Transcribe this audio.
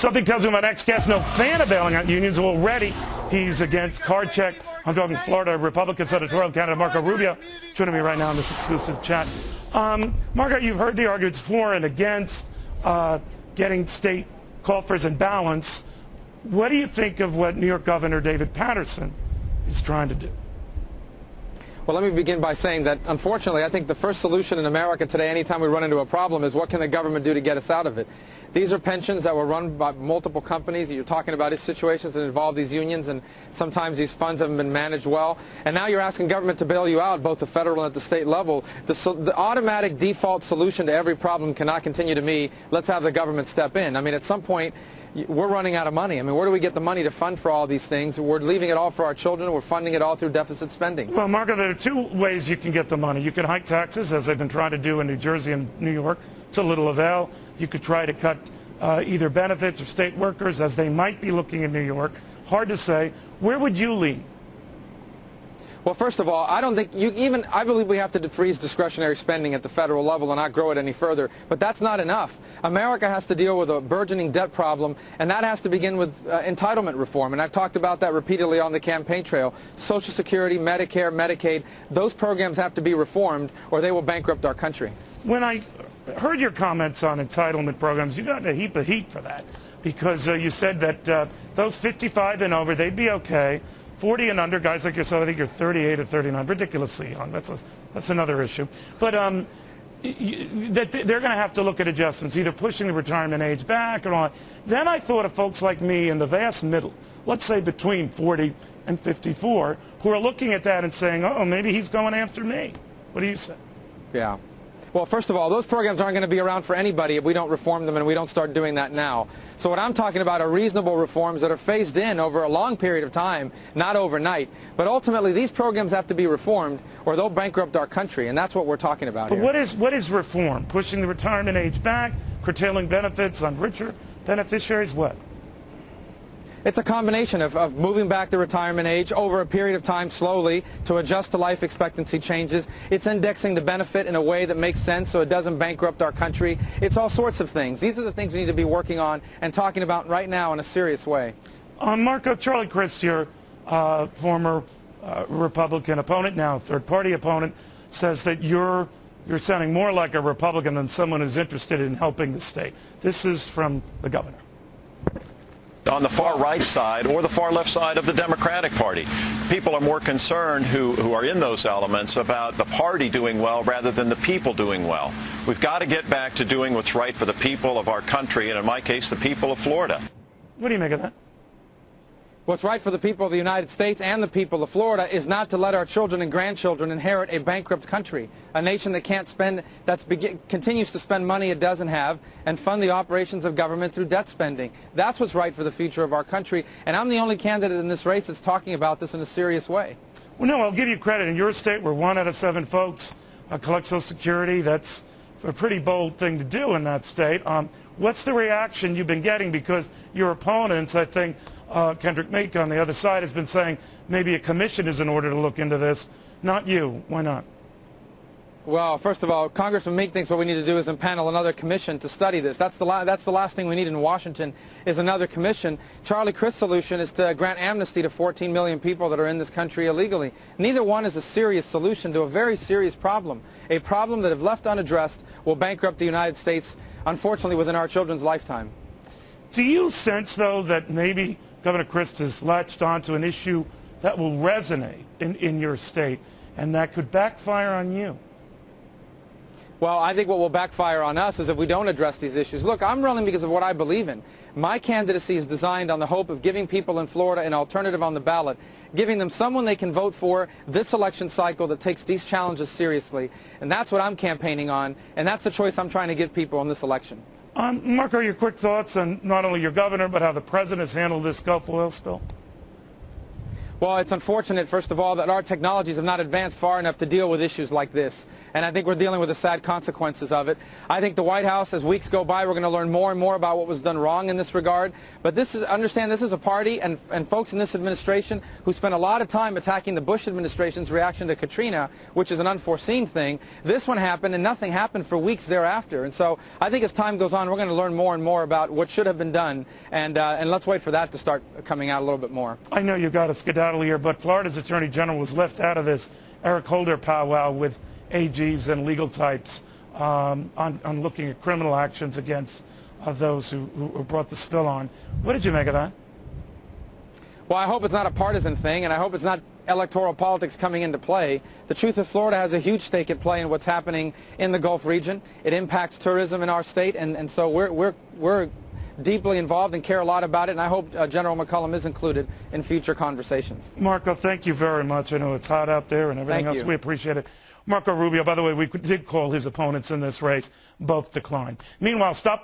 Something tells me my next guest, no fan of bailing out unions. Already, he's against card check. I'm talking Florida Republican editorial candidate Marco Rubio, joining me right now in this exclusive chat. Marco, you've heard the arguments for and against getting state coffers in balance. What do you think of what New York Governor David Paterson is trying to do? Well, let me begin by saying that, unfortunately, I think the first solution in America today, anytime we run into a problem, is what can the government do to get us out of it? These are pensions that were run by multiple companies. You're talking about situations that involve these unions, and sometimes these funds haven't been managed well. And now you're asking government to bail you out, both the federal and at the state level. The automatic default solution to every problem cannot continue to be, let's have the government step in. I mean, at some point, we're running out of money. I mean, where do we get the money to fund for all these things? We're leaving it all for our children. We're funding it all through deficit spending. Well, Marco, there are two ways you can get the money. You can hike taxes, as they've been trying to do in New Jersey and New York, to little avail. You could try to cut either benefits or state workers, as they might be looking in New York. Hard to say. Where would you lean? Well, first of all, I don't think I believe we have to freeze discretionary spending at the federal level and not grow it any further. But that's not enough. America has to deal with a burgeoning debt problem, and that has to begin with entitlement reform. And I've talked about that repeatedly on the campaign trail. Social Security, Medicare, Medicaid, those programs have to be reformed or they will bankrupt our country. When I heard your comments on entitlement programs, you got a heap of heat for that, because you said that those 55 and over, they'd be okay. 40 and under, guys like yourself, I think you're 38 or 39, ridiculously young. That's another issue. But that they're going to have to look at adjustments, either pushing the retirement age back or on. Then I thought of folks like me in the vast middle, let's say between 40 and 54, who are looking at that and saying, oh, maybe he's going after me. What do you say? Yeah. Well, first of all, those programs aren't going to be around for anybody if we don't reform them and we don't start doing that now. So what I'm talking about are reasonable reforms that are phased in over a long period of time, not overnight. But ultimately, these programs have to be reformed or they'll bankrupt our country, and that's what we're talking about here. But what is reform? Pushing the retirement age back, curtailing benefits on richer beneficiaries, what? It's a combination of moving back the retirement age over a period of time slowly to adjust to life expectancy changes. It's indexing the benefit in a way that makes sense so it doesn't bankrupt our country. It's all sorts of things. These are the things we need to be working on and talking about right now in a serious way. Marco, Charlie Crist, your former Republican opponent, now third-party opponent, says that you're sounding more like a Republican than someone who's interested in helping the state. This is from the governor. On the far right side or the far left side of the Democratic Party, people are more concerned who are in those elements about the party doing well rather than the people doing well. We've got to get back to doing what's right for the people of our country, and in my case, the people of Florida. What do you make of that? What's right for the people of the United States and the people of Florida is not to let our children and grandchildren inherit a bankrupt country, a nation that can't spend, continues to spend money it doesn't have and fund the operations of government through debt spending. That's what's right for the future of our country, and I'm the only candidate in this race that's talking about this in a serious way. Well, no, I'll give you credit. In your state, where 1 out of 7 folks collect Social Security, that's a pretty bold thing to do in that state. What's the reaction you've been getting? Because your opponents, I think, Kendrick Meek on the other side has been saying maybe a commission is in order to look into this. Not you. Why not? Well, first of all, Congressman Meek thinks what we need to do is impanel another commission to study this. That's the last thing we need in Washington is another commission. Charlie Crist's solution is to grant amnesty to 14 million people that are in this country illegally. Neither one is a serious solution to a very serious problem, a problem that, if left unaddressed, will bankrupt the United States, unfortunately, within our children's lifetime. Do you sense, though, that maybe Governor Crist has latched onto an issue that will resonate in your state and that could backfire on you? Well, I think what will backfire on us is if we don't address these issues. Look, I'm running because of what I believe in. My candidacy is designed on the hope of giving people in Florida an alternative on the ballot, giving them someone they can vote for this election cycle that takes these challenges seriously. And that's what I'm campaigning on, and that's the choice I'm trying to give people in this election. Marco, your quick thoughts on not only your governor, but how the president has handled this Gulf oil spill? Well, it's unfortunate, first of all, that our technologies have not advanced far enough to deal with issues like this. And I think we're dealing with the sad consequences of it. I think the White House, as weeks go by, we're going to learn more and more about what was done wrong in this regard. But understand this is a party and folks in this administration who spent a lot of time attacking the Bush administration's reaction to Katrina, which is an unforeseen thing. This one happened and nothing happened for weeks thereafter. And so I think as time goes on, we're going to learn more and more about what should have been done. And let's wait for that to start coming out a little bit more. I know you got a skedaddle here, but Florida's Attorney General was left out of this Eric Holder powwow with AGs and legal types on looking at criminal actions against those who brought the spill on. What did you make of that? Well, I hope it's not a partisan thing, and I hope it's not electoral politics coming into play. The truth is Florida has a huge stake at play in what's happening in the Gulf region. It impacts tourism in our state, and so we're deeply involved and care a lot about it, and I hope General McCollum is included in future conversations. Marco, thank you very much. I know it's hot out there and everything else. We appreciate it. Marco Rubio, by the way, we did call his opponents in this race. Both declined. Meanwhile, stop the